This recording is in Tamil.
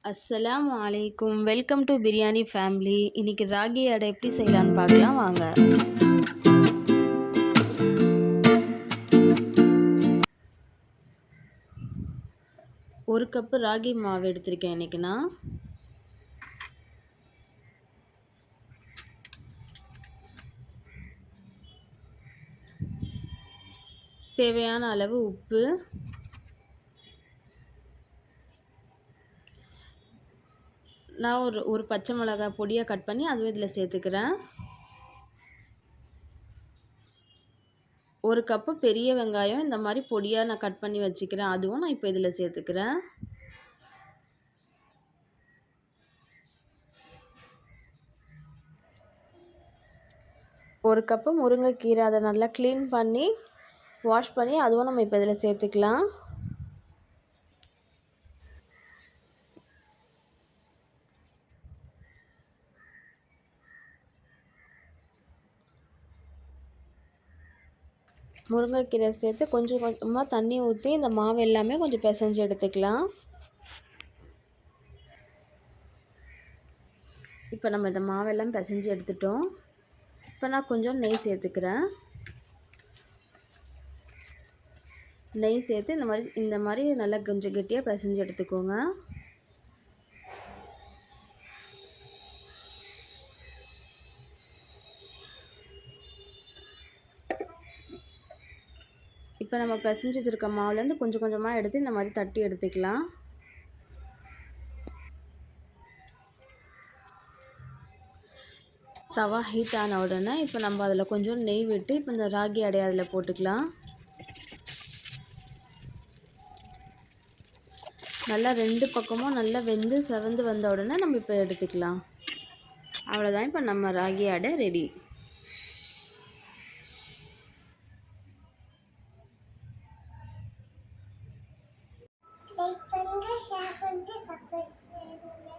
அஸ்ஸலாமு அலைக்கும். Welcome to biryani family. இன்னைக்கு ராகி அடை எப்படி செய்யலான்னு பார்க்கலாம் வாங்க. ஒரு கப்பு ராகி மாவு எடுத்திருக்கேன் இன்னைக்கு நான். தேவையான அளவு உப்பு, நான் ஒரு பச்சை மிளகாய் பொடியாக கட் பண்ணி அதுவும் இதில் சேர்த்துக்கிறேன். ஒரு கப்பு பெரிய வெங்காயம் இந்த மாதிரி பொடியாக நான் கட் பண்ணி வச்சுக்கிறேன், அதுவும் நான் இப்போ இதில் சேர்த்துக்கிறேன். ஒரு கப்பு முருங்கைக்கீரை, அதை நல்லா க்ளீன் பண்ணி வாஷ் பண்ணி அதுவும் நம்ம இப்போ இதில் சேர்த்துக்கலாம். முருங்கைக்கீரை சேர்த்து கொஞ்சம் கொஞ்சமாக தண்ணி ஊற்றி இந்த மாவு எல்லாமே கொஞ்சம் பிசைஞ்சு எடுத்துக்கலாம். இப்போ நம்ம இந்த மாவெல்லாம் பிசைஞ்சு எடுத்துட்டோம். இப்போ நான் கொஞ்சம் நெய் சேர்த்துக்கிறேன். நெய் சேர்த்து இந்த மாதிரி நல்லா கொஞ்சம் கெட்டியாக பிசைஞ்சு எடுத்துக்கோங்க. இப்போ நம்ம பிசைஞ்சு வச்சுருக்க மாவுலேருந்து கொஞ்சம் கொஞ்சமாக எடுத்து இந்த மாதிரி தட்டி எடுத்துக்கலாம். தவா ஹீட் ஆன உடனே இப்போ நம்ம அதில் கொஞ்சம் நெய் விட்டு இப்போ இந்த ராகி அடையை அதில் போட்டுக்கலாம். நல்லா ரெண்டு பக்கமும் நல்லா வெந்து செவந்து வந்த உடனே நம்ம இப்போ எடுத்துக்கலாம். அவ்வளோதான், இப்போ நம்ம ராகி அடை ரெடி. லைக் பண்ணுங்க, ஷேர் பண்ணுங்க, சப்ஸ்கிரைப் பண்ணுங்க.